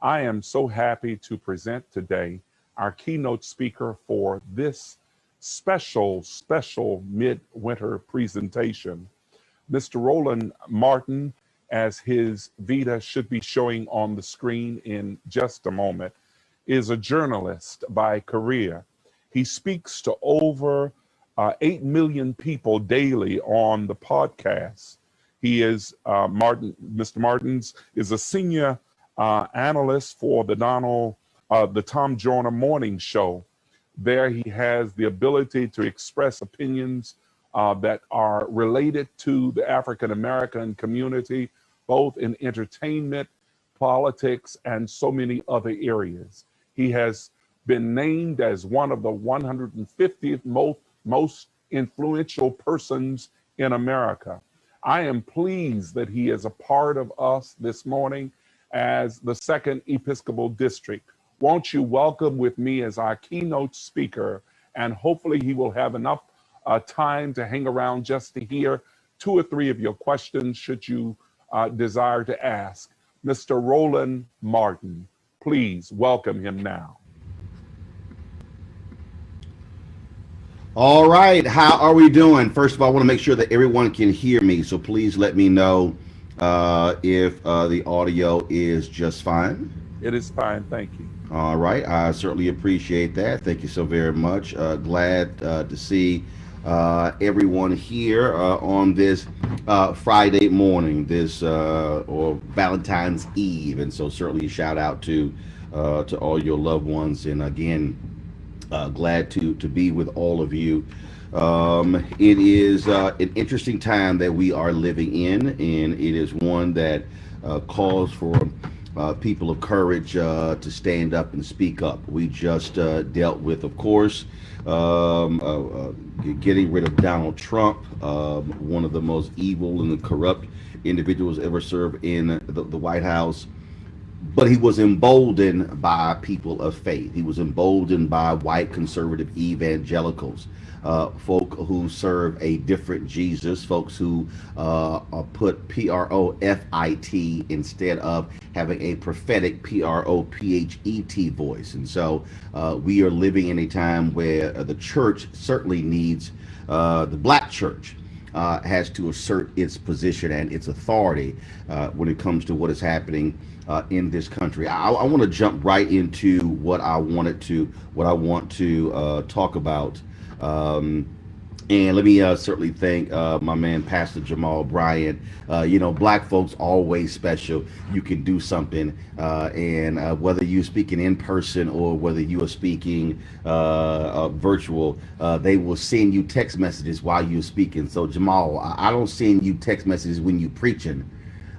I am so happy to present today our keynote speaker for this special midwinter presentation. Mr. Roland Martin, as his vita should be showing on the screen in just a moment, is a journalist by career. He speaks to over 8 million people daily on the podcast. He is, Mr. Martins is a senior analyst for the Tom Joyner Morning Show. There he has the ability to express opinions that are related to the African American community, both in entertainment, politics, and so many other areas. He has been named as one of the 150th most influential persons in America. I am pleased that he is a part of us this morning as the 2nd Episcopal District. Won't you welcome with me as our keynote speaker, and hopefully he will have enough time to hang around just to hear 2 or 3 of your questions should you desire to ask. Mr. Roland Martin, please welcome him now. All right, how are we doing? First of all, I want to make sure that everyone can hear me, so please let me know if the audio is just fine. It is fine, thank you. All right, I certainly appreciate that. Thank you so very much. Glad to see everyone here on this Friday morning, this or Valentine's Eve, and so certainly a shout out to all your loved ones, and again, glad to be with all of you. It is an interesting time that we are living in, and it is one that calls for people of courage to stand up and speak up. We just dealt with, of course, getting rid of Donald Trump, one of the most evil and corrupt individuals ever served in the White House. But he was emboldened by people of faith. He was emboldened by white conservative evangelicals, folk who serve a different Jesus, folks who put P-R-O-F-I-T instead of having a prophetic P-R-O-P-H-E-T voice. And so we are living in a time where the church certainly needs, the black church has to assert its position and its authority when it comes to what is happening in this country. I want to jump right into what I want to talk about. And let me certainly thank my man, Pastor Jamal Bryant. You know, black folks always special. You can do something, and whether you're speaking in person or whether you are speaking virtual, they will send you text messages while you're speaking. So Jamal, I don't send you text messages when you're preaching.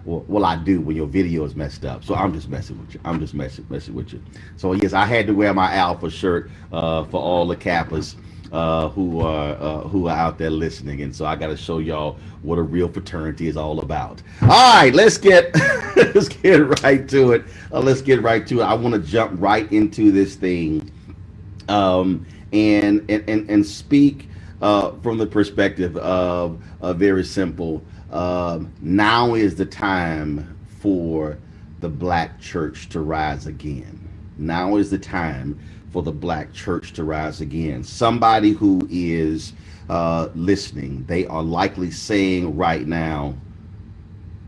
Well, I do when your video is messed up. So I'm just messing with you. I'm just messing with you. So yes, I had to wear my Alpha shirt for all the Kappas who are out there listening, and so I got to show y'all what a real fraternity is all about. All right, let's get right to it. I want to jump right into this thing, and speak from the perspective of very simple. Now is the time for the black church to rise again. Now is the time for the black church to rise again. Somebody who is listening, they are likely saying right now,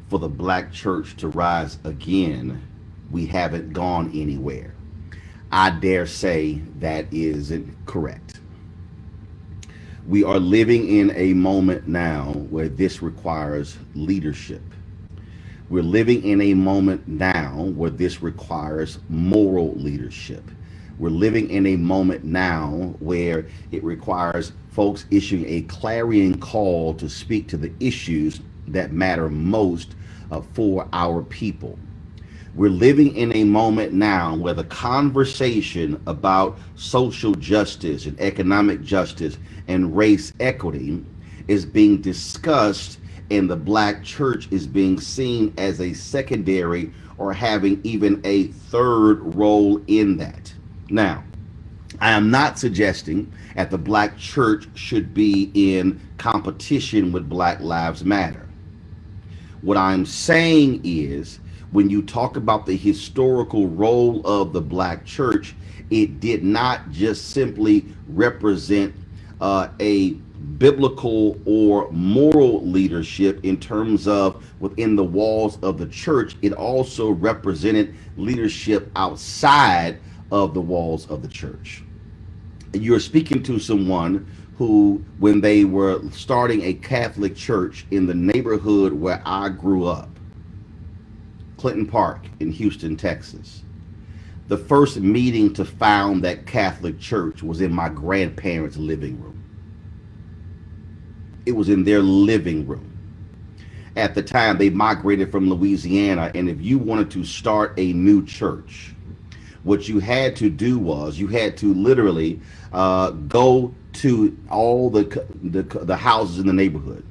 for the black church to rise again, we haven't gone anywhere. I dare say that isn't correct. We are living in a moment now where this requires leadership. We're living in a moment now where this requires moral leadership. We're living in a moment now where it requires folks issuing a clarion call to speak to the issues that matter most for our people. We're living in a moment now where the conversation about social justice and economic justice and race equity is being discussed, and the Black church is being seen as a secondary or having even a third role in that. Now, I am not suggesting that the Black church should be in competition with Black Lives Matter. What I'm saying is, when you talk about the historical role of the Black church, it did not just simply represent a biblical or moral leadership in terms of within the walls of the church. It also represented leadership outside of the walls of the church. You're speaking to someone who, when they were starting a Catholic church in the neighborhood where I grew up, Clinton Park in Houston, Texas, the first meeting to found that Catholic church was in my grandparents' living room. It was in their living room. At the time, they migrated from Louisiana, and if you wanted to start a new church, what you had to do was you had to literally go to all the houses in the neighborhood,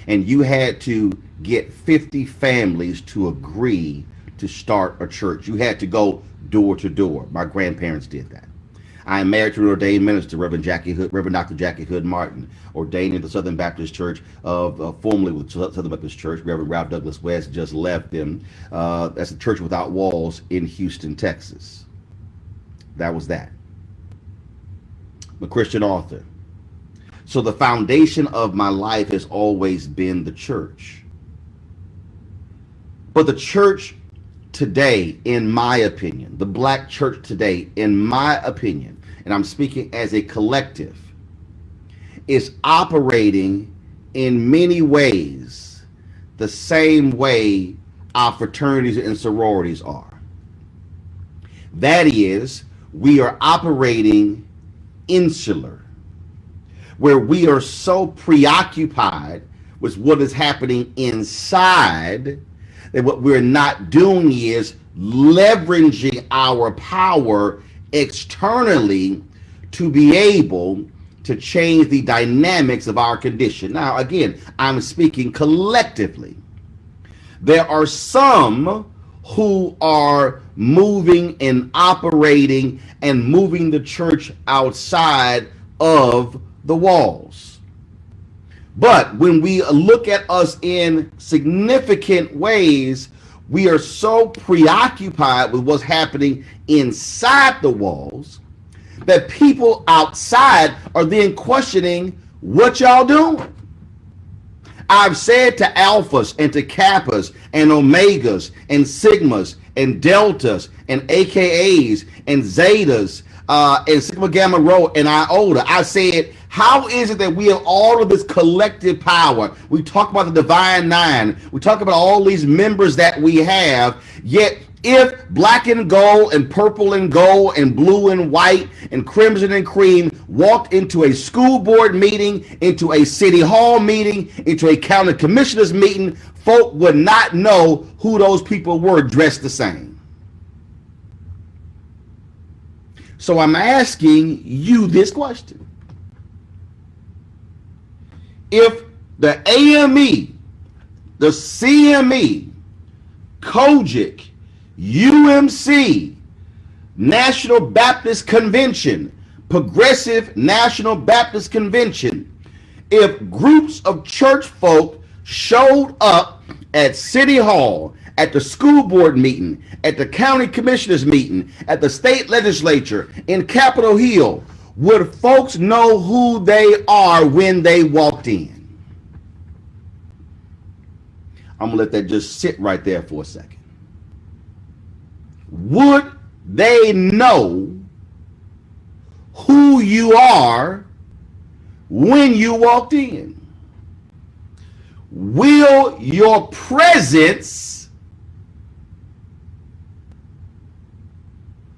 and you had to get 50 families to agree to start a church. You had to go door to door. My grandparents did that. I am married to an ordained minister, Reverend Dr. Jackie Hood Martin, ordained in the Southern Baptist Church formerly with Southern Baptist Church. Reverend Ralph Douglas West just left them. That's a church without walls in Houston, Texas. That was that. I'm a Christian author. So the foundation of my life has always been the church. But the church today, in my opinion, the Black church today, in my opinion, and I'm speaking as a collective, is operating in many ways the same way our fraternities and sororities are. That is, we are operating insular, where we are so preoccupied with what is happening inside that what we're not doing is leveraging our power externally to be able to change the dynamics of our condition. Now, again, I'm speaking collectively. There are some who are moving and operating and moving the church outside of the walls. But when we look at us in significant ways, we are so preoccupied with what's happening inside the walls that people outside are then questioning what y'all doing. I've said to alphas and to kappas and omegas and sigmas and deltas and AKAs and zetas and sigma gamma rho and iota, I said, how is it that we have all of this collective power? We talk about the divine nine. We talk about all these members that we have, yet if black and gold and purple and gold and blue and white and crimson and cream walked into a school board meeting, into a city hall meeting, into a county commissioners meeting, folk would not know who those people were dressed the same. So I'm asking you this question. If the AME, the CME, COGIC, UMC, National Baptist Convention, Progressive National Baptist Convention, if groups of church folk showed up at City Hall, at the school board meeting, at the county commissioners meeting, at the state legislature, in Capitol Hill, would folks know who they are when they walked in? I'm gonna let that just sit right there for a second. Would they know who you are when you walked in? Will your presence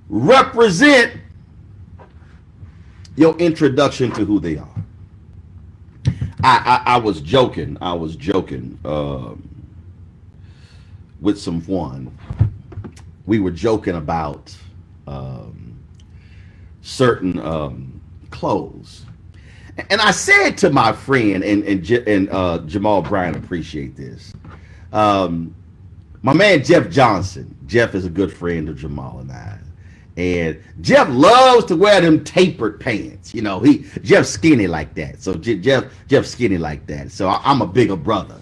represent your introduction to who they are? I was joking. With someone. We were joking about certain clothes, and I said to my friend and Jamal Bryant, appreciate this. My man Jeff Johnson. Jeff is a good friend of Jamal and I. And Jeff loves to wear them tapered pants. You know, Jeff's skinny like that. So Jeff's skinny like that. So I'm a bigger brother.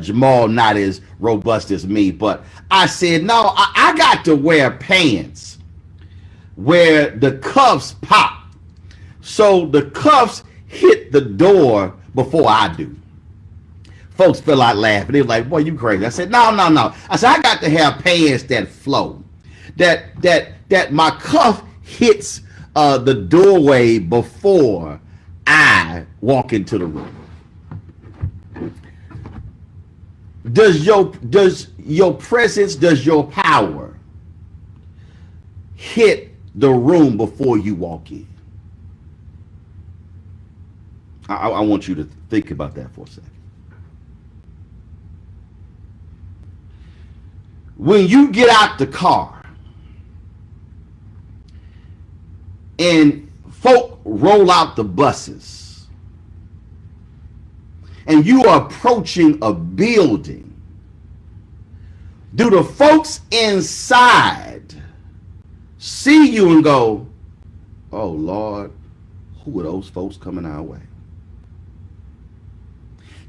Jamal not as robust as me, but I said, no, I got to wear pants where the cuffs pop. So the cuffs hit the door before I do. Folks fell out laughing. They were like, boy, you crazy. I said, no. I said, I got to have pants that flow. That my cuff hits the doorway before I walk into the room. Does your presence, does your power hit the room before you walk in? I want you to think about that for a second. When you get out the car and folk roll out the buses and you are approaching a building, do the folks inside see you and go, oh Lord, who are those folks coming our way?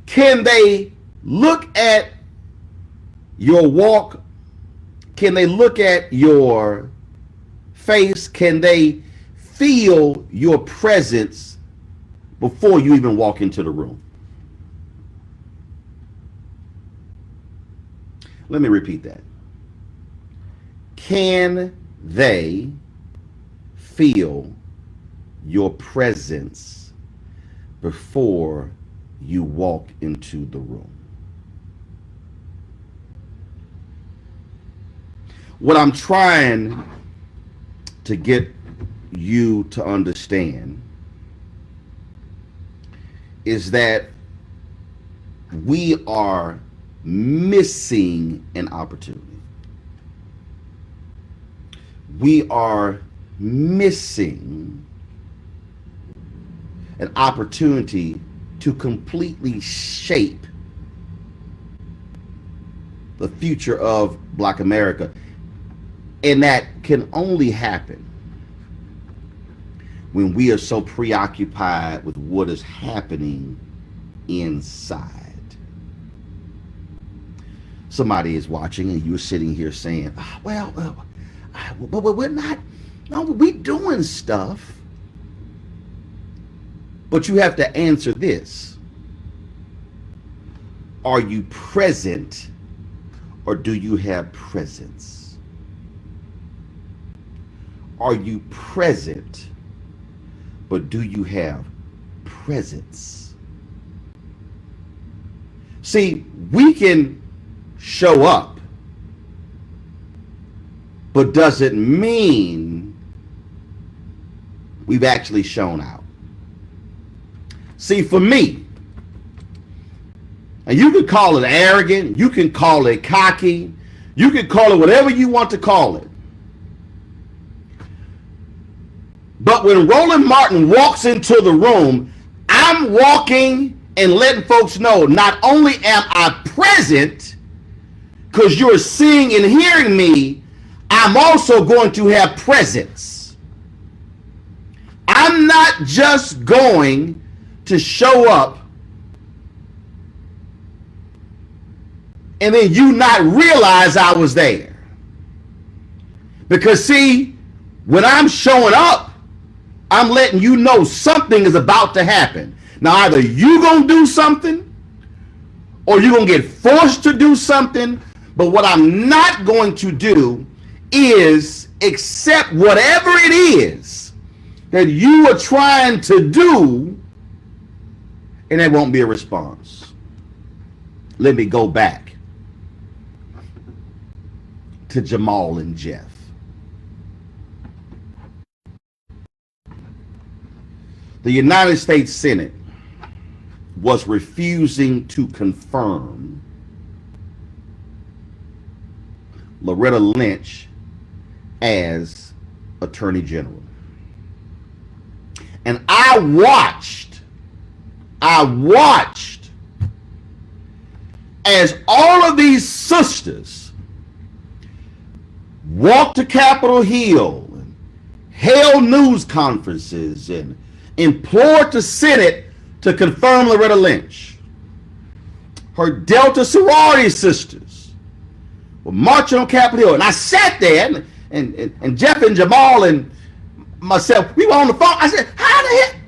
Can they look at your walk? Can they look at your face? Can they feel your presence before you even walk into the room? Let me repeat that. Can they feel your presence before you walk into the room? What I'm trying to get you to understand is that we are missing an opportunity. We are missing an opportunity to completely shape the future of Black America. And that can only happen when we are so preoccupied with what is happening inside. Somebody is watching and you're sitting here saying, but we're not, no, we're doing stuff. But you have to answer this. Are you present or do you have presence? Are you present, but do you have presence? See, we can show up, but doesn't mean we've actually shown out. See, for me, and you can call it arrogant, you can call it cocky, you can call it whatever you want to call it. But when Roland Martin walks into the room, I'm walking and letting folks know not only am I present, because you're seeing and hearing me, I'm also going to have presence. I'm not just going to show up and then you not realize I was there. Because see, when I'm showing up, I'm letting you know something is about to happen. Now, either you gonna do something or you're gonna get forced to do something, but what I'm not going to do is accept whatever it is that you are trying to do, and there won't be a response. Let me go back to Jamal and Jeff. The United States Senate was refusing to confirm Loretta Lynch as Attorney General. And I watched as all of these sisters walked to Capitol Hill and held news conferences and implored the Senate to confirm Loretta Lynch. Her Delta sorority sisters were marching on Capitol Hill. And I sat there, and Jeff and Jamal and myself, we were on the phone. I said, how the hell?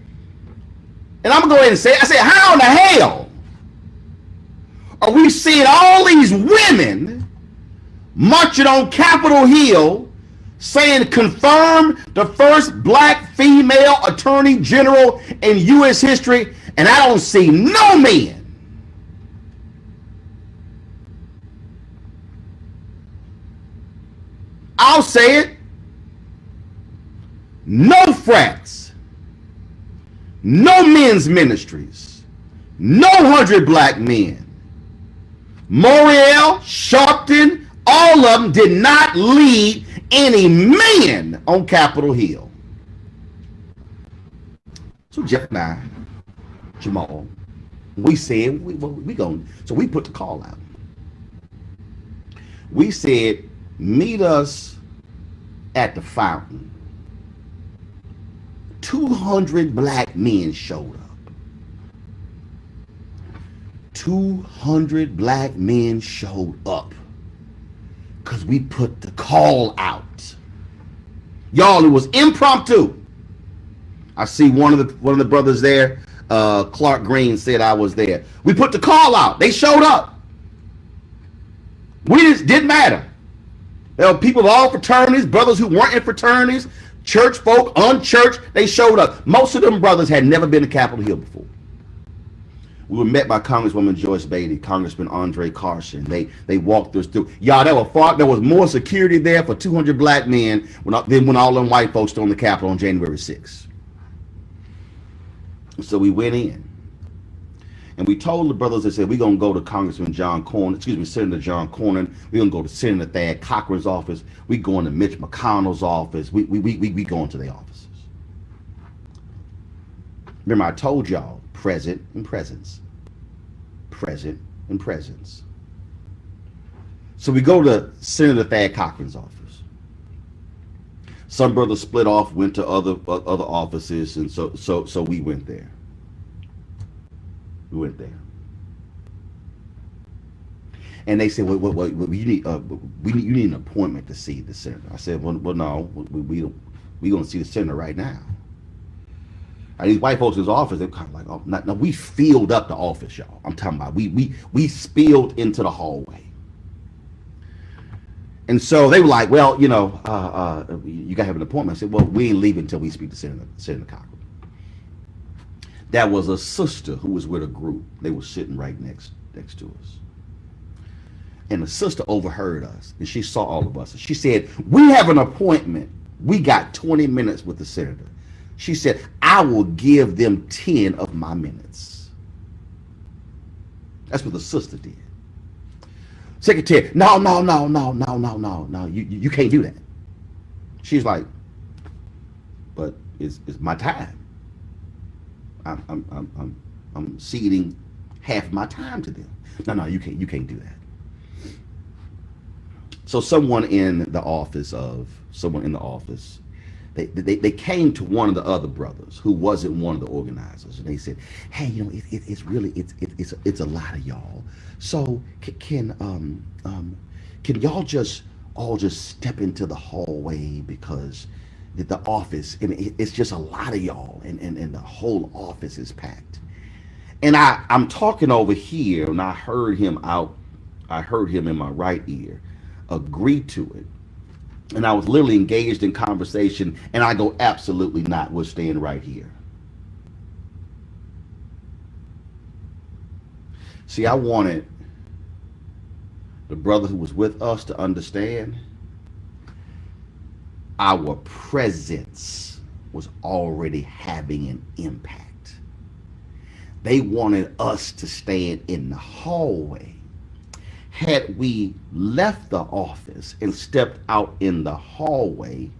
And I'm going to go ahead and say it. I said, how in the hell are we seeing all these women marching on Capitol Hill saying confirm the first black female attorney general in U.S. history, and I don't see no men? I'll say it. No frats, no men's ministries, no 100 black men. Moriel, Sharpton, all of them did not lead any men on Capitol Hill. So Jeff and I, Jamal, we said we going. So we put the call out. We said, meet us at the fountain. 200 black men showed up. 200 black men showed up because we put the call out. Y'all, it was impromptu. I see one of the brothers there, Clark Green, said I was there. We put the call out. They showed up. We just didn't matter. There were people of all fraternities, brothers who weren't in fraternities, church folk, unchurched, they showed up. Most of them brothers had never been to Capitol Hill before. We were met by Congresswoman Joyce Beatty, Congressman Andre Carson. They walked us through. Y'all, there was more security there for 200 black men than when all them white folks stormed the Capitol on January 6th. So we went in. And we told the brothers, they said, we're going to go to Senator John Cornyn. We're going to go to Senator Thad Cochran's office. We're going to Mitch McConnell's office. We going to their offices. Remember, I told y'all, present and presence. Present and presence. So we go to Senator Thad Cochran's office. Some brothers split off, went to other offices, and so we went there. We went there, and they said, "Well, you need an appointment to see the senator." I said, "Well, no, we going to see the senator right now." And these white folks in his office, they're kind of like, "Oh, no, we filled up the office, y'all. I'm talking about we spilled into the hallway." And so they were like, "Well, you gotta have an appointment." I said, "Well, we ain't leaving until we speak to Senator Cochran." That was a sister who was with a group. They were sitting right next to us. And the sister overheard us, and she saw all of us. And she said, "We have an appointment. We got 20 minutes with the senator." She said, "I will give them 10 of my minutes." That's what the sister did. Secretary, no, you can't do that. She's like, "But it's my time. I'm ceding half of my time to them." No, you can't do that. So someone in the office, they came to one of the other brothers who wasn't one of the organizers, and they said, "Hey, it's a lot of y'all. So can y'all just all step into the hallway, because the office, and it's just a lot of y'all, and the whole office is packed." And I'm talking over here, and I heard him in my right ear agree to it. And I was literally engaged in conversation, and I go, absolutely not. We're staying right here. See, I wanted the brother who was with us to understand our presence was already having an impact. They wanted us to stand in the hallway. Had we left the office and stepped out in the hallway,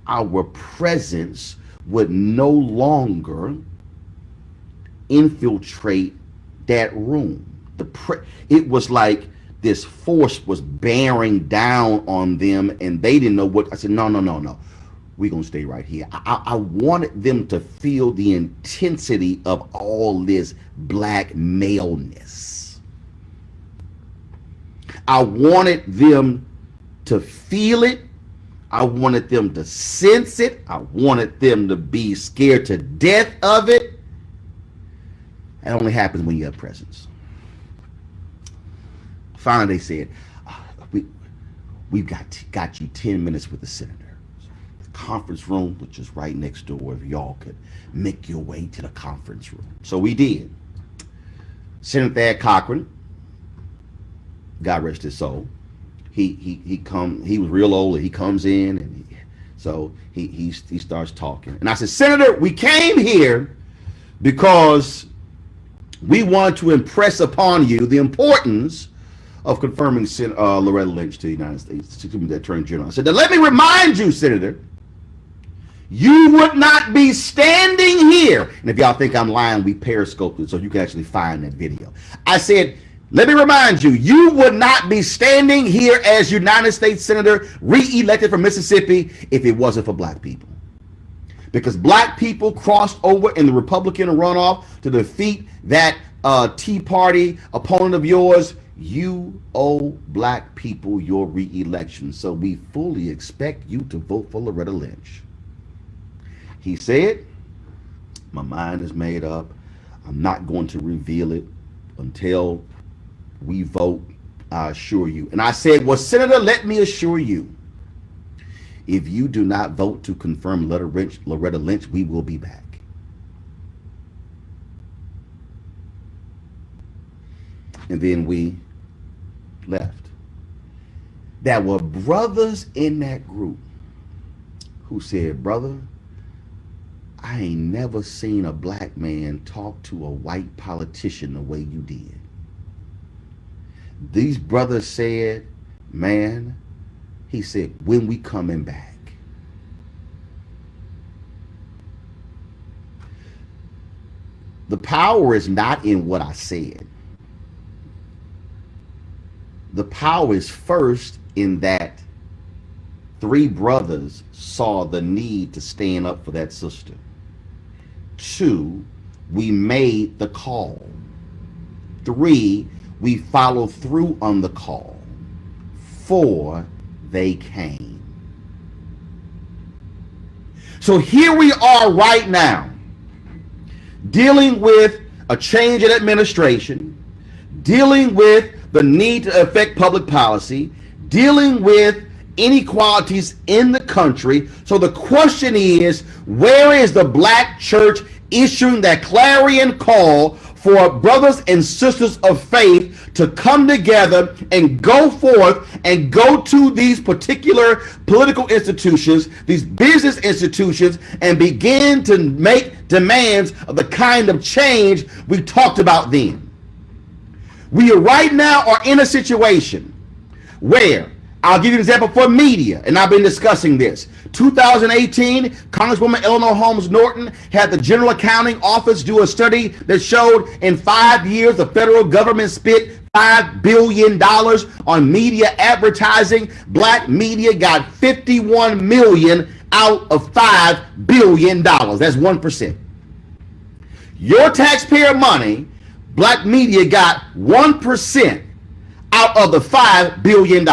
our presence would no longer infiltrate that room. It was like this force was bearing down on them, and they didn't know what. I said, no. We're going to stay right here. I wanted them to feel the intensity of all this black maleness. I wanted them to feel it. I wanted them to sense it. I wanted them to be scared to death of it. It only happens when you have presence. Finally, they said, we've got you 10 minutes with the senator. The conference room, which is right next door, if y'all could make your way to the conference room. So we did. Senator Thad Cochran, God rest his soul, he was real old. He comes in, and he starts talking. And I said, Senator, we came here because we want to impress upon you the importance of confirming Loretta Lynch to the United States, to the Attorney General. I said, now let me remind you, Senator, you would not be standing here. And if y'all think I'm lying, we periscoped it so you can actually find that video. I said, let me remind you, you would not be standing here as United States Senator re-elected from Mississippi if it wasn't for black people. Because black people crossed over in the Republican runoff to defeat that Tea Party opponent of yours. You owe black people your re-election, so we fully expect you to vote for Loretta Lynch. He said, my mind is made up. I'm not going to reveal it until we vote, I assure you. And I said, well, Senator, let me assure you, if you do not vote to confirm Loretta Lynch, we will be back. And then we left. There were brothers in that group who said, brother, I ain't never seen a black man talk to a white politician the way you did. These brothers said, man, he said, when we coming back? The power is not in what I said. The power is first in that three brothers saw the need to stand up for that sister. Two, we made the call. Three, we followed through on the call. Four, they came. So here we are right now, dealing with a change in administration, dealing with the need to affect public policy, dealing with inequalities in the country. So the question is, where is the black church issuing that clarion call for brothers and sisters of faith to come together and go forth and go to these particular political institutions, these business institutions, and begin to make demands of the kind of change we talked about then? We right now are in a situation where, I'll give you an example for media, and I've been discussing this. 2018, Congresswoman Eleanor Holmes Norton had the General Accounting Office do a study that showed in 5 years the federal government spent $5 billion on media advertising. Black media got $51 million out of $5 billion. That's 1%. Your taxpayer money, black media got 1% out of the $5 billion.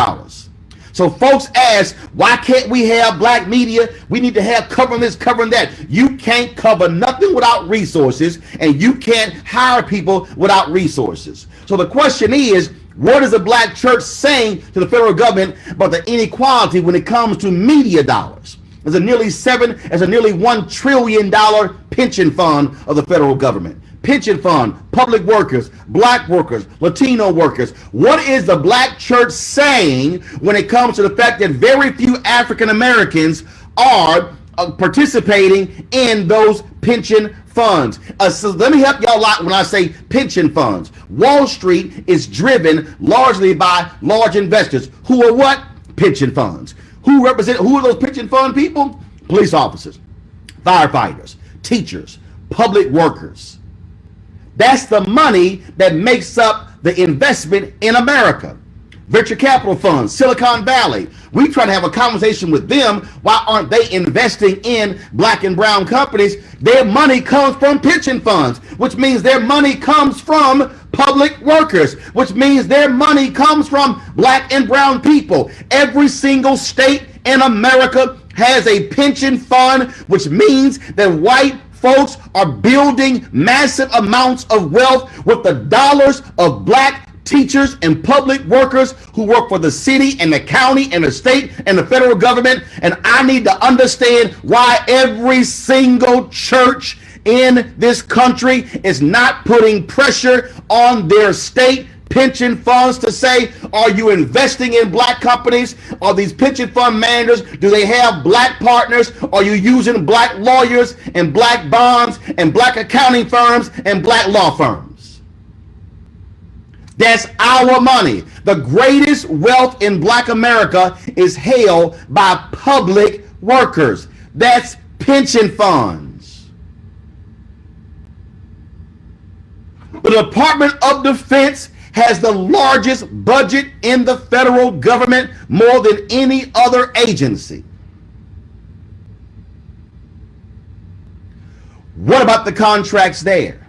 So folks ask, why can't we have black media? We need to have covering this, covering that. You can't cover nothing without resources, and you can't hire people without resources. So the question is, What is the black church saying to the federal government about the inequality when it comes to media dollars? There's a nearly $1 trillion pension fund of the federal government. Pension fund, public workers, black workers, Latino workers. What is the black church saying when it comes to the fact that very few African Americans are participating in those pension funds? So let me help y'all out when I say pension funds. Wall Street is driven largely by large investors who are what? Pension funds. Who are those pension fund people? Police officers, firefighters, teachers, public workers. That's the money that makes up the investment in America. Venture capital funds, Silicon Valley. We try to have a conversation with them. Why aren't they investing in black and brown companies? Their money comes from pension funds, which means their money comes from public workers, which means their money comes from black and brown people. Every single state in America has a pension fund, which means that white folks are building massive amounts of wealth with the dollars of black teachers and public workers who work for the city and the county and the state and the federal government. And I need to understand why every single church in this country is not putting pressure on their state pension funds to say, are you investing in black companies? Are these pension fund managers, do they have black partners? Are you using black lawyers and black bonds and black accounting firms and black law firms? That's our money. The greatest wealth in black America is held by public workers. That's pension funds. The Department of Defense has the largest budget in the federal government, more than any other agency. What about the contracts there?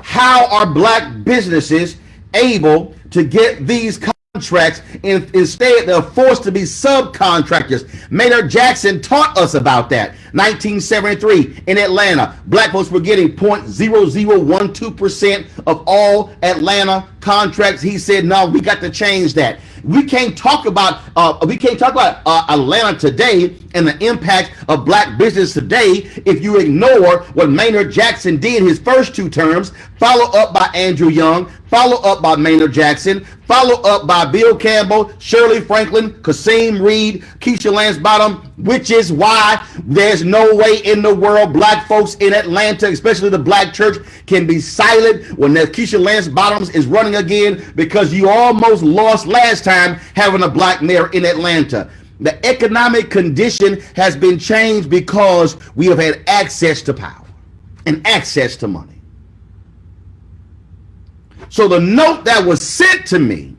How are black businesses able to get these contracts? Instead, they're forced to be subcontractors. Maynard Jackson taught us about that. 1973 in Atlanta, black folks were getting 0.0012% of all Atlanta contracts. He said, no, we got to change that. We can't talk about Atlanta today and the impact of black business today if you ignore what Maynard Jackson did his first 2 terms, follow up by Andrew Young, follow up by Maynard Jackson, follow up by Bill Campbell, Shirley Franklin, Kasim Reed, Keisha Lance Bottom, which is why there's no way in the world black folks in Atlanta, especially the black church, can be silent when Keisha Lance Bottoms is running again, because you almost lost last time having a black mayor in Atlanta. The economic condition has been changed because we have had access to power and access to money. So the note that was sent to me,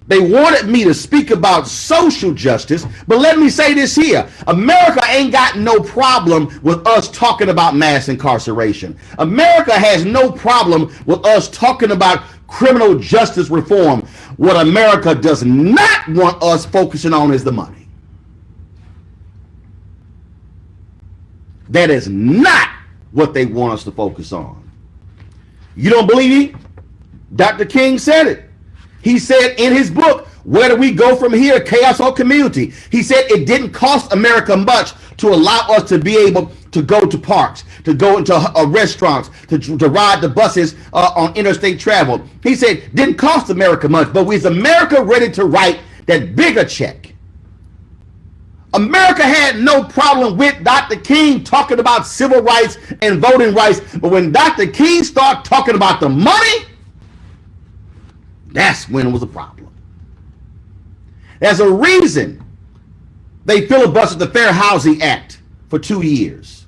they wanted me to speak about social justice, but let me say this here. America ain't got no problem with us talking about mass incarceration. America has no problem with us talking about criminal justice reform. What America does not want us focusing on is the money. That is not what they want us to focus on. You don't believe me? Dr. King said it. He said in his book, Where Do We Go From Here? Chaos or Community? He said it didn't cost America much to allow us to be able to go to parks, to go into restaurants, to ride the buses on interstate travel. He said it didn't cost America much, but is America ready to write that bigger check? America had no problem with Dr. King talking about civil rights and voting rights, but when Dr. King started talking about the money, that's when it was a problem. There's a reason they filibustered the Fair Housing Act for 2 years.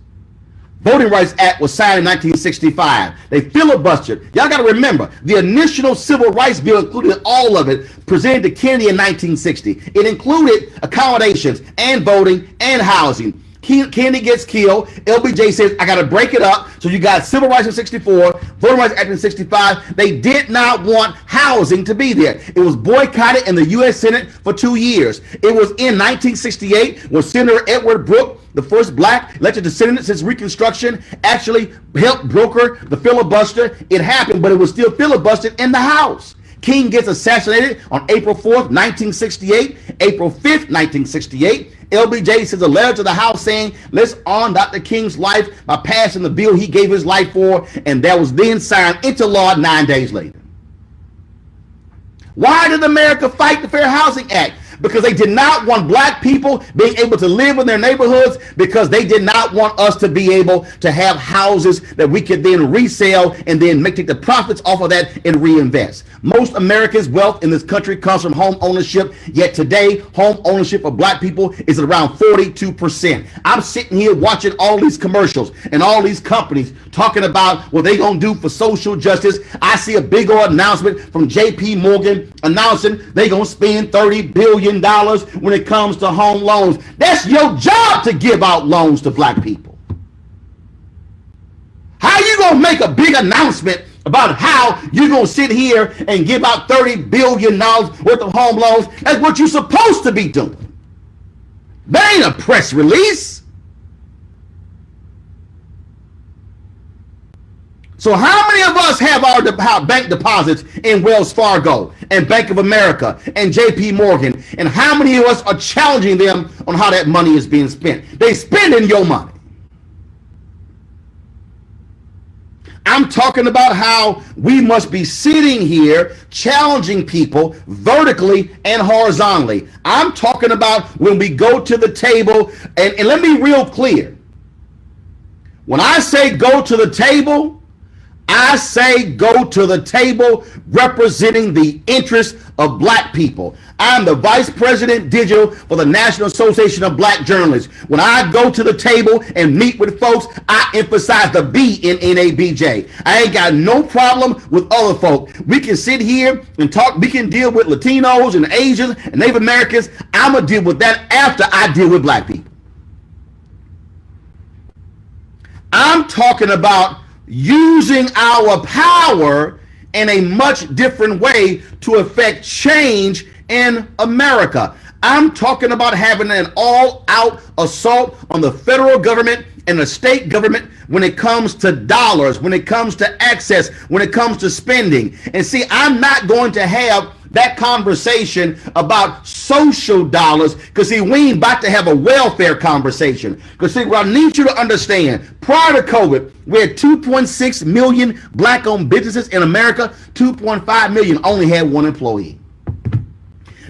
Voting Rights Act was signed in 1965. They filibustered. Y'all got to remember, the initial civil rights bill included all of it, presented to Kennedy in 1960. It included accommodations and voting and housing. Kennedy gets killed. LBJ says, I got to break it up. So you got civil rights in 64, voting rights act in 65. They did not want housing to be there. It was boycotted in the U.S. Senate for 2 years. It was in 1968 when Senator Edward Brooke, the first black elected to Senate since Reconstruction, actually helped broker the filibuster. It happened, but it was still filibustered in the House. King gets assassinated on April 4th, 1968. April 5th, 1968. LBJ sends a letter to the House saying, let's honor Dr. King's life by passing the bill he gave his life for, and that was then signed into law 9 days later. Why did America fight the Fair Housing Act? Because they did not want black people being able to live in their neighborhoods, because they did not want us to be able to have houses that we could then resell and then take the profits off of that and reinvest. Most Americans' wealth in this country comes from home ownership, yet today home ownership of black people is at around 42%. I'm sitting here watching all these commercials and all these companies talking about what they gonna do for social justice. I see a big old announcement from JP Morgan announcing they gonna spend $30 billion when it comes to home loans. That's your job, to give out loans to black people. How you gonna make a big announcement about how you're gonna sit here and give out $30 billion worth of home loans? That's what you're supposed to be doing. That ain't a press release. So how many of us have our bank deposits in Wells Fargo and Bank of America and JP Morgan? And how many of us are challenging them on how that money is being spent? They spending your money. I'm talking about how we must be sitting here challenging people vertically and horizontally. I'm talking about when we go to the table, and let me be real clear. When I say go to the table, I say go to the table representing the interests of black people. I'm the Vice President Digital for the National Association of Black Journalists. When I go to the table and meet with folks, I emphasize the B in NABJ. I ain't got no problem with other folk. We can sit here and talk. We can deal with Latinos and Asians and Native Americans. I'm going to deal with that after I deal with black people. I'm talking about using our power in a much different way to affect change in America. I'm talking about having an all-out assault on the federal government and the state government when it comes to dollars, when it comes to access, when it comes to spending. And see, I'm not going to have that conversation about social dollars, because see, we ain't about to have a welfare conversation. Because see, what I need you to understand, prior to COVID, we had 2.6 million black-owned businesses in America. 2.5 million only had one employee.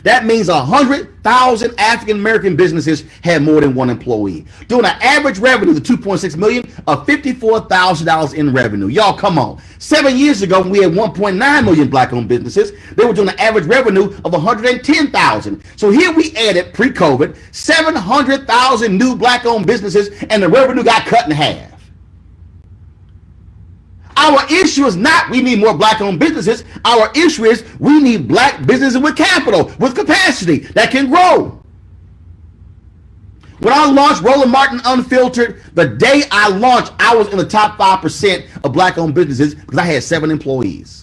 That means 100,000 African-American businesses had more than one employee, doing an average revenue of $2.6 million of $54,000 in revenue. Y'all, come on. 7 years ago, we had 1.9 million black-owned businesses. They were doing an average revenue of $110,000. So here we added, pre-COVID, 700,000 new black-owned businesses, and the revenue got cut in half. Our issue is not we need more black-owned businesses. Our issue is we need black businesses with capital, with capacity that can grow. When I launched Roland Martin Unfiltered, the day I launched, I was in the top 5% of black-owned businesses because I had 7 employees.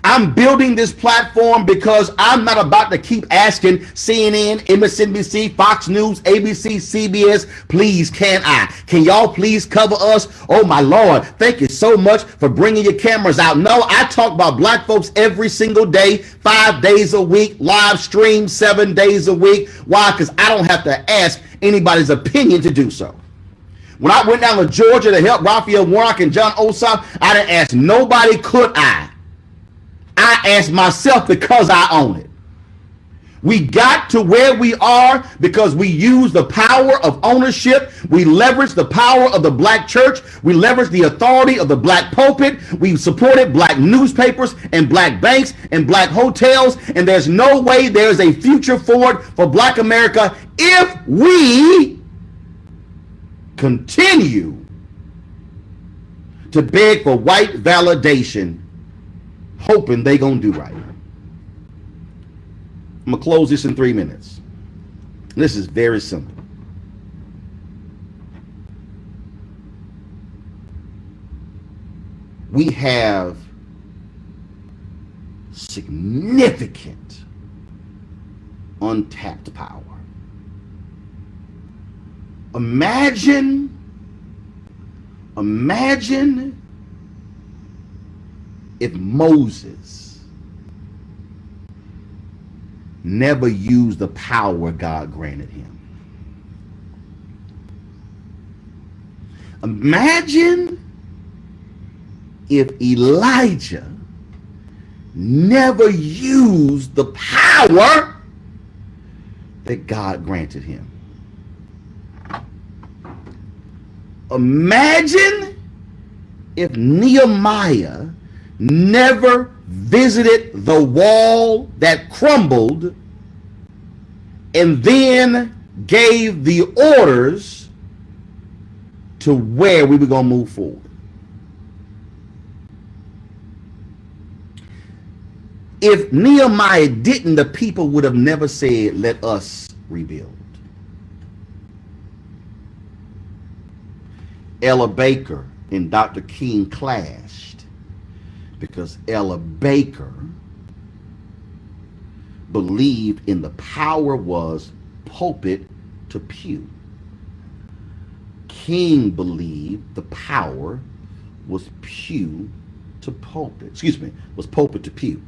I'm building this platform because I'm not about to keep asking CNN, MSNBC, Fox News, ABC, CBS, please, can y'all please cover us? Oh my Lord, thank you so much for bringing your cameras out. No, I talk about black folks every single day, 5 days a week, live stream 7 days a week. Why? Because I don't have to ask anybody's opinion to do so. When I went down to Georgia to help Raphael Warnock and John Ossoff, I didn't ask nobody, could I? I asked myself because I own it. We got to where we are because we use the power of ownership. We leverage the power of the black church. We leverage the authority of the black pulpit. We supported black newspapers and black banks and black hotels. And there's no way there's a future forward for black America if we continue to beg for white validation, hoping they gonna do right. I'm gonna close this in 3 minutes. This is very simple. we have significant untapped power. Imagine if Moses never used the power God granted him. Imagine if Elijah never used the power that God granted him. Imagine if Nehemiah never visited the wall that crumbled and then gave the orders to where we were going to move forward. If Nehemiah didn't, the people would have never said, let us rebuild. Ella Baker and Dr. King clashed because Ella Baker believed in the power was pulpit to pew. King believed the power was pew to pulpit. Was pulpit to pew.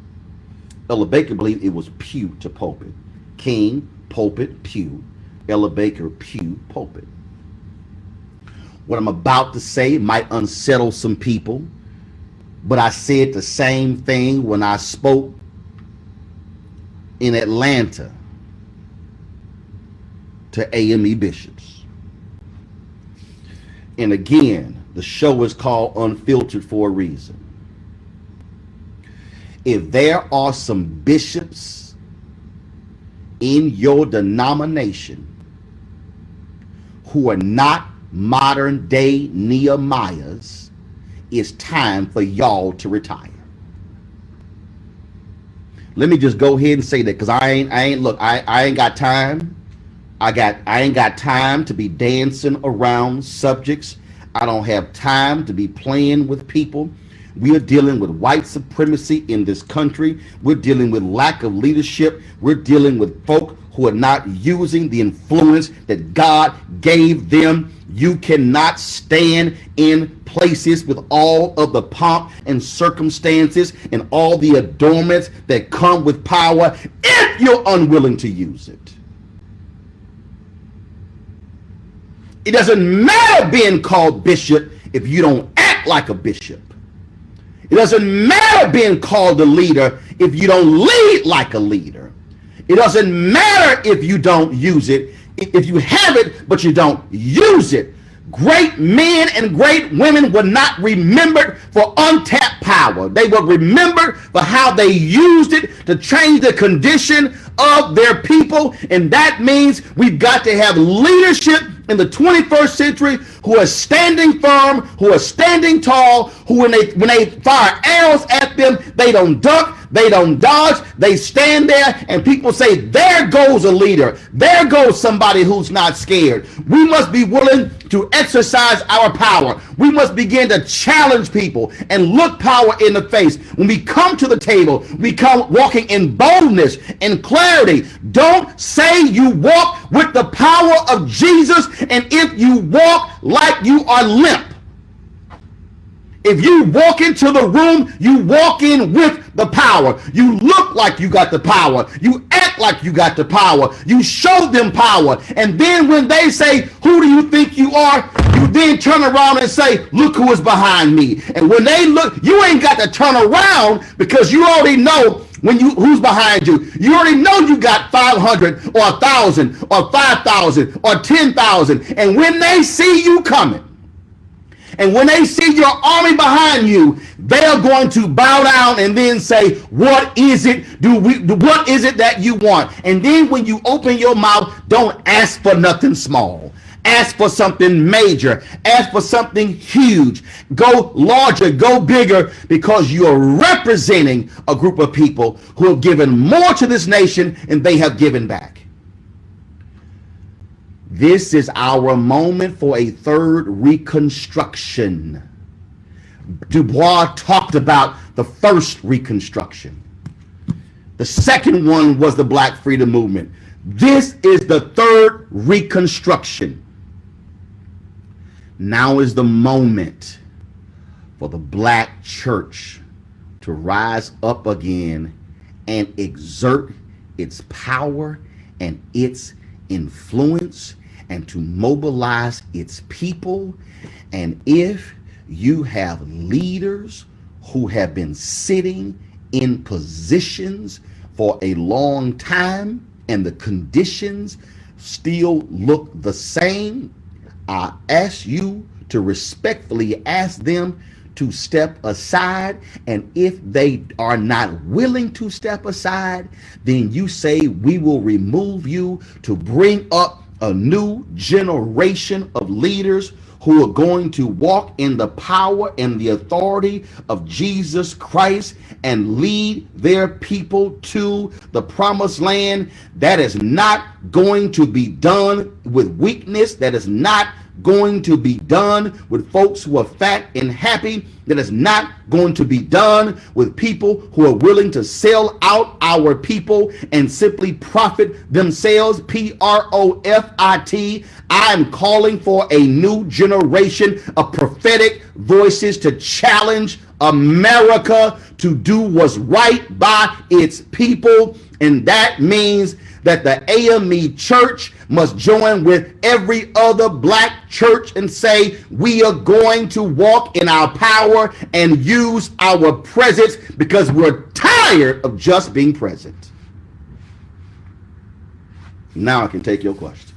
Ella Baker believed it was pew to pulpit. King, pulpit, pew. Ella Baker, pew, pulpit. What I'm about to say might unsettle some people, but I said the same thing when I spoke in Atlanta to AME bishops. And again, the show is called Unfiltered for a reason. If there are some bishops in your denomination who are not modern day Nehemiahs, it's time for y'all to retire. Let me just go ahead and say that, because I ain't got time. I ain't got time to be dancing around subjects. I don't have time to be playing with people. We are dealing with white supremacy in this country. We're dealing with lack of leadership. We're dealing with folk who are not using the influence that God gave them. You cannot stand in places with all of the pomp and circumstances and all the adornments that come with power if you're unwilling to use it. It doesn't matter being called bishop if you don't act like a bishop. It doesn't matter being called a leader if you don't lead like a leader. It doesn't matter if you don't use it, if you have it, but you don't use it. Great men and great women were not remembered for untapped power. They were remembered for how they used it to change the condition of their people. And that means we've got to have leadership in the 21st century who are standing firm, who are standing tall, who when they fire arrows at them, they don't duck, they don't dodge, they stand there and people say, there goes a leader, there goes somebody who's not scared. We must be willing to exercise our power. We must begin to challenge people and look power in the face. When we come to the table, we come walking in boldness and clarity. Don't say you walk with the power of Jesus, and if you walk like you are limp. If you walk into the room, you walk in with the power. You look like you got the power. You act like you got the power. You show them power. And then when they say, who do you think you are? You then turn around and say, look who is behind me. And when they look, you ain't got to turn around because you already know who's behind you. You already know you got 500 or 1,000 or 5,000 or 10,000. And when they see you coming, and when they see your army behind you, they are going to bow down and then say, what is it? What is it that you want? And then when you open your mouth, don't ask for nothing small. Ask for something major. Ask for something huge. Go larger, go bigger, because you are representing a group of people who have given more to this nation than they have given back. This is our moment for a third reconstruction. Du Bois talked about the first Reconstruction. The second one was the Black Freedom Movement. This is the third Reconstruction. Now is the moment for the Black church to rise up again and exert its power and its influence and to mobilize its people. And if you have leaders who have been sitting in positions for a long time and the conditions still look the same, I ask you to respectfully ask them to step aside. And if they are not willing to step aside, then you say we will remove you to bring up a new generation of leaders who are going to walk in the power and the authority of Jesus Christ and lead their people to the promised land. That is not going to be done with weakness. That is not going to be done with folks who are fat and happy. That is not going to be done with people who are willing to sell out our people and simply profit themselves. Profit. I am calling for a new generation of prophetic voices to challenge America to do what's right by its people. And that means that the AME church must join with every other Black church and say, we are going to walk in our power and use our presence because we're tired of just being present. Now I can take your questions.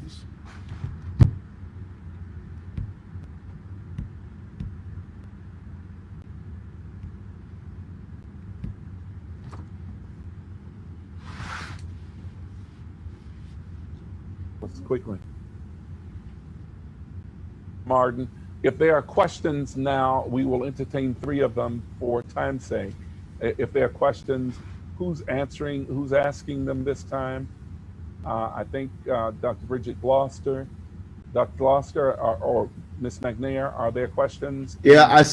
Quickly. Martin, if there are questions now, we will entertain 3 of them for time's sake. If there are questions, who's asking them this time? I think Dr. Bridget Gloucester, Dr. Gloucester or Ms. McNair, are there questions? Yeah, I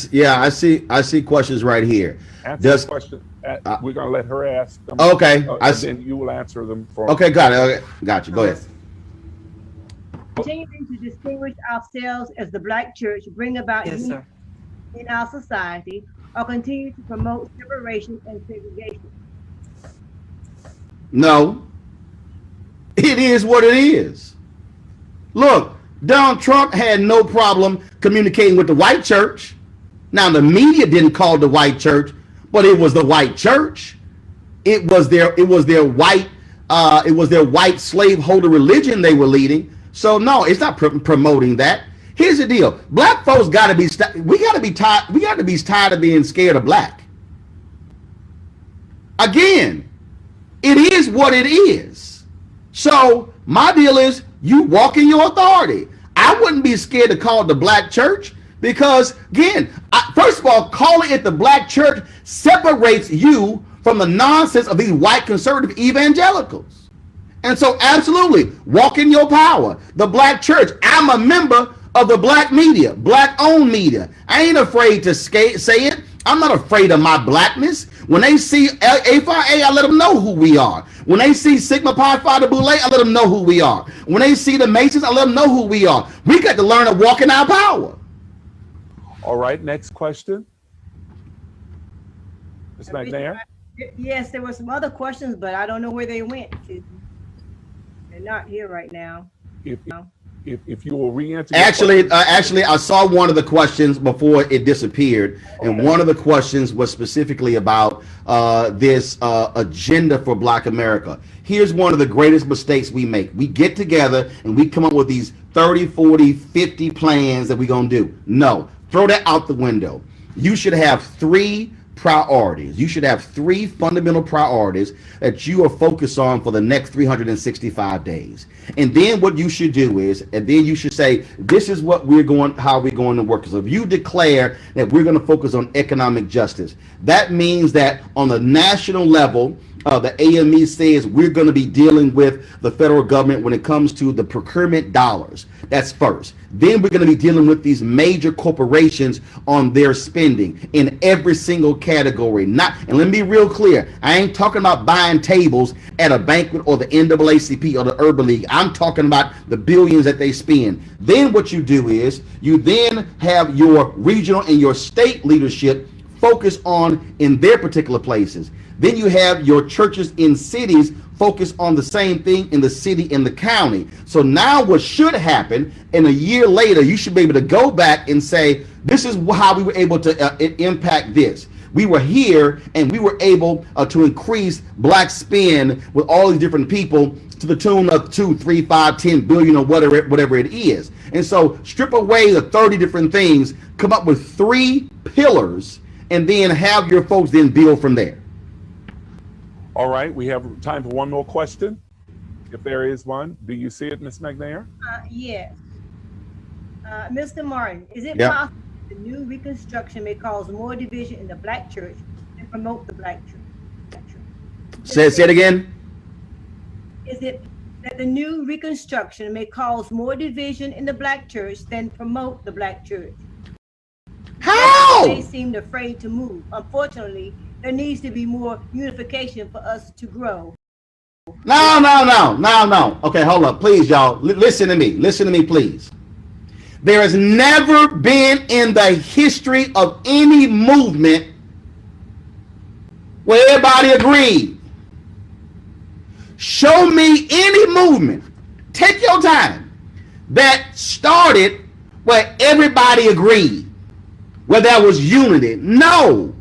see questions right here. Answer the question. We're going to let her ask them. Okay. And then you will answer them for. Okay, got it. Okay, got you. Go ahead. Continuing to distinguish ourselves as the Black church, bring about unity in our society, or continue to promote separation and segregation? No, it is what it is. Look, Donald Trump had no problem communicating with the white church. Now, the media didn't call the white church, but it was the white church. It was their white slaveholder religion they were leading. So no, it's not promoting that. Here's the deal: Black folks got to be tired of being scared of black. Again, it is what it is. So my deal is, you walk in your authority. I wouldn't be scared to call it the Black church because, again, first of all, calling it the Black church separates you from the nonsense of these white conservative evangelicals. And so absolutely, walk in your power. The Black church, I'm a member of the Black media, Black owned media. I ain't afraid to say it. I'm not afraid of my blackness. When they see A Phi A, I let them know who we are. When they see Sigma Pi Phi Boule, I let them know who we are. When they see the Masons, I let them know who we are. We got to learn to walk in our power. All right, next question. Ms. McNair? Yes, there were some other questions, but I don't know where they went. They're not here right now. If you will re-answer. Actually, I saw one of the questions before it disappeared, and one of the questions was specifically about this agenda for Black America. Here's one of the greatest mistakes we make. We get together and we come up with these 30, 40, 50 plans that we're going to do. No, throw that out the window. You should have 3 priorities. You should have 3 fundamental priorities that you are focused on for the next 365 days. And then what you should do is, and then you should say, this is what how we're going to work. So if you declare that we're going to focus on economic justice, that means that on the national level, the AME says we're going to be dealing with the federal government when it comes to the procurement dollars. That's first. Then we're going to be dealing with these major corporations on their spending in every single category. And let me be real clear. I ain't talking about buying tables at a banquet or the NAACP or the Urban League. I'm talking about the billions that they spend. Then what you do is you then have your regional and your state leadership focus on in their particular places. Then you have your churches in cities focus on the same thing in the city and the county. So now what should happen, and a year later, you should be able to go back and say, this is how we were able to impact this. We were here and we were able to increase black spend with all these different people to the tune of 2, 3, 5, 10 billion or whatever it is. And so strip away the 30 different things, come up with 3 pillars, and then have your folks then build from there. All right, we have time for one more question, if there is one. Do you see it, Ms. McNair? Yes. Mr. Martin, is it Yep. possible the new reconstruction may cause more division in the black church and promote the black church? Say it again. Is it that the new reconstruction may cause more division in the black church than promote the black church? How? They seemed afraid to move. Unfortunately, there needs to be more unification for us to grow. No. Okay, hold up, please, y'all. Listen to me. Listen to me, please. There has never been in the history of any movement where everybody agreed. Show me any movement, take your time, that started where everybody agreed, where there was unity. No.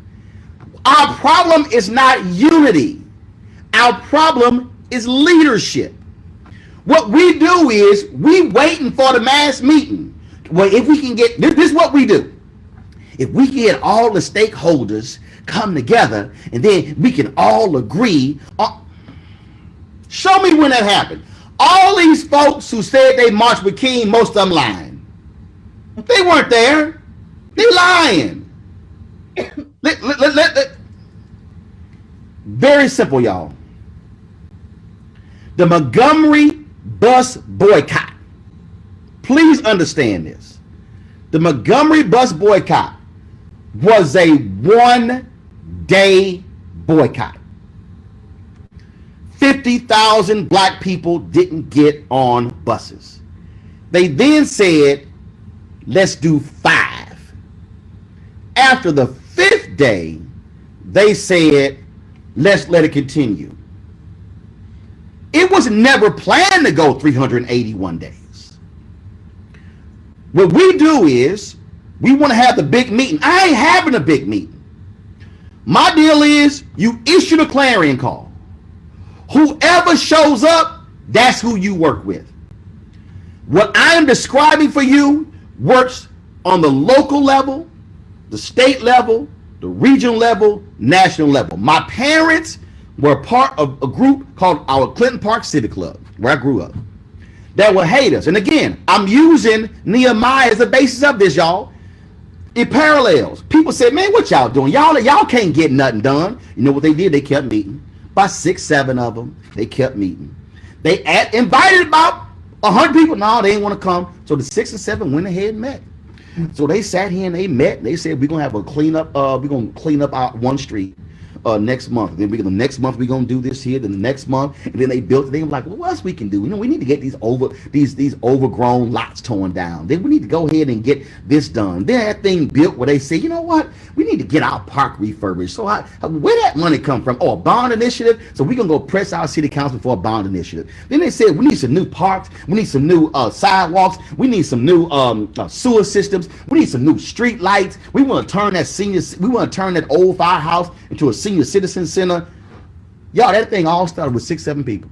Our problem is not unity. Our problem is leadership. What we do is we waiting for the mass meeting. Well, if we can get, this is what we do. If we get all the stakeholders come together and then we can all agree. Show me when that happened. All these folks who said they marched with King, most of them lying. They weren't there. They lying. Very simple, y'all. The Montgomery bus boycott. Please understand this. The Montgomery bus boycott was a 1-day boycott. 50,000 black people didn't get on buses. They then said, let's do 5. After the 5th day, they said, let's let it continue. It was never planned to go 381 days. What we do is we want to have the big meeting. I ain't having a big meeting. My deal is you issue the clarion call. Whoever shows up, that's who you work with. What I am describing for you works on the local level, the state level, the regional level, national level. My parents were part of a group called our Clinton Park Civic Club, where I grew up, that would hate us. And again, I'm using Nehemiah as the basis of this, y'all. It parallels. People said, man, what y'all doing? Y'all can't get nothing done. You know what they did? They kept meeting. By 6, 7 of them, they kept meeting. They invited about 100 people. No, they didn't want to come. So the 6 and 7 went ahead and met. So they sat here and they met. And they said, we're gonna have a cleanup. We're gonna clean up our one street next month. Then the next month we're gonna do this here. Then the next month, and then they built it. They were like, well, what else we can do? You know, we need to get these overgrown lots torn down. Then we need to go ahead and get this done. Then that thing built where they say, you know what? We need to get our park refurbished. So where that money come from? Oh, a bond initiative. So we're gonna go press our city council for a bond initiative. Then they said we need some new parks. We need some new sidewalks. We need some new sewer systems. We need some new street lights. We want to turn that old firehouse into a senior citizen center. Y'all, that thing all started with 6, 7 people.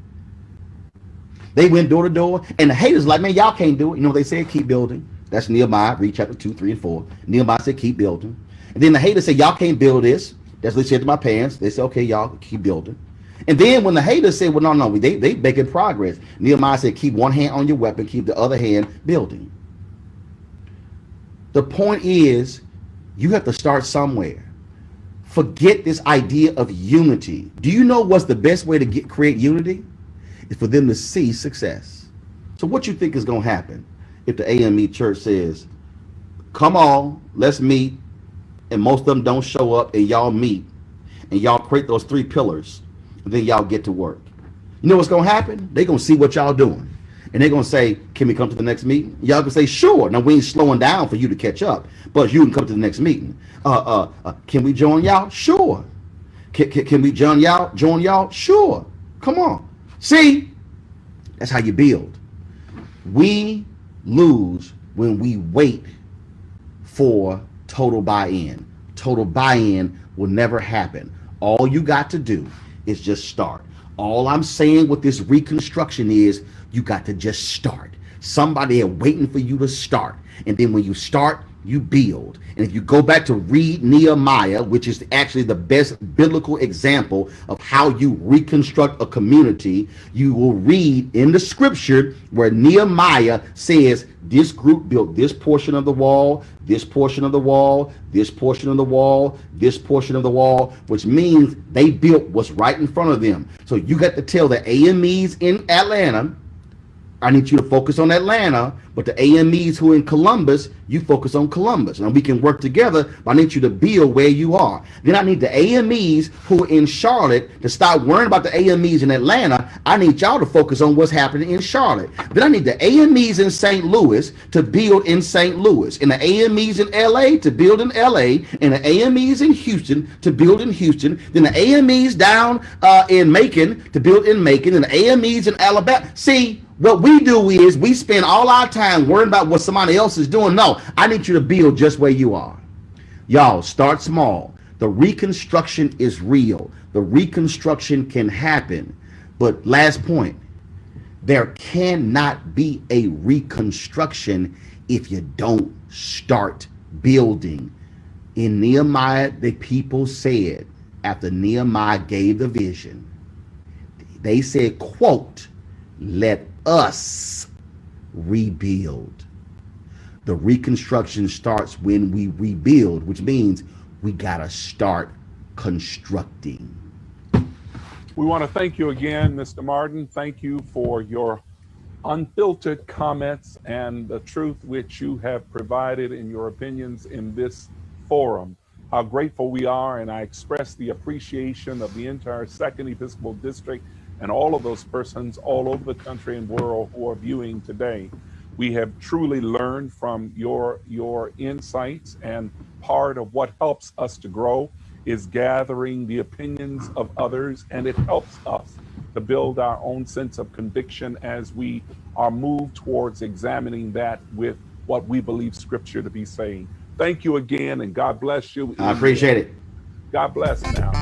They went door to door, and the haters like, man, y'all can't do it. You know what they said? Keep building. That's Nehemiah, read chapter 2, 3, and 4. Nehemiah said, keep building. And then the haters said, y'all can't build this. That's what they said to my parents. They said, okay, y'all keep building. And then when the haters said, well, no, they making progress. Nehemiah said, keep one hand on your weapon, keep the other hand building. The point is, you have to start somewhere. forget this idea of unity. Do you know what's the best way to create unity? Is for them to see success. So what you think is going to happen if the AME church says, come on, let's meet, and most of them don't show up, and y'all meet, and y'all create those 3 pillars, and then y'all get to work? You know what's going to happen? They're going to see what y'all doing, and they're going to say, can we come to the next meeting? Y'all can say, sure. Now, we ain't slowing down for you to catch up, but you can come to the next meeting. Can we join y'all? Sure. Can we join y'all? Sure. Come on. See, that's how you build. We lose when we wait for total buy-in. Total buy-in will never happen. All you got to do is just start. All I'm saying with this reconstruction is you got to just start. Somebody is waiting for you to start. And then when you start, you build. And if you go back to read Nehemiah, which is actually the best biblical example of how you reconstruct a community, you will read in the scripture where Nehemiah says this group built this portion of the wall, this portion of the wall, this portion of the wall, this portion of the wall, which means they built what's right in front of them. So you got to tell the AMEs in Atlanta, I need you to focus on Atlanta, but the AMEs who are in Columbus, you focus on Columbus. Now we can work together, but I need you to build where you are. Then I need the AMEs who are in Charlotte to stop worrying about the AMEs in Atlanta. I need y'all to focus on what's happening in Charlotte. Then I need the AMEs in St. Louis to build in St. Louis, and the AMEs in LA to build in LA, and the AMEs in Houston to build in Houston. Then the AMEs down in Macon to build in Macon, and the AMEs in Alabama. See, what we do is we spend all our time worrying about what somebody else is doing. No, I need you to build just where you are. Y'all, start small. The reconstruction is real. The reconstruction can happen. But last point, there cannot be a reconstruction if you don't start building. In Nehemiah, the people said, after Nehemiah gave the vision, they said, quote, let us rebuild. The reconstruction starts when we rebuild, which means we gotta start constructing. We want to thank you again, Mr. Martin. Thank you for your unfiltered comments and the truth which you have provided in your opinions in this forum. How grateful we are, and I express the appreciation of the entire 2nd Episcopal District and all of those persons all over the country and world who are viewing today. We have truly learned from your insights, and part of what helps us to grow is gathering the opinions of others, and it helps us to build our own sense of conviction as we are moved towards examining that with what we believe Scripture to be saying. Thank you again, and God bless you. I appreciate it. God bless now.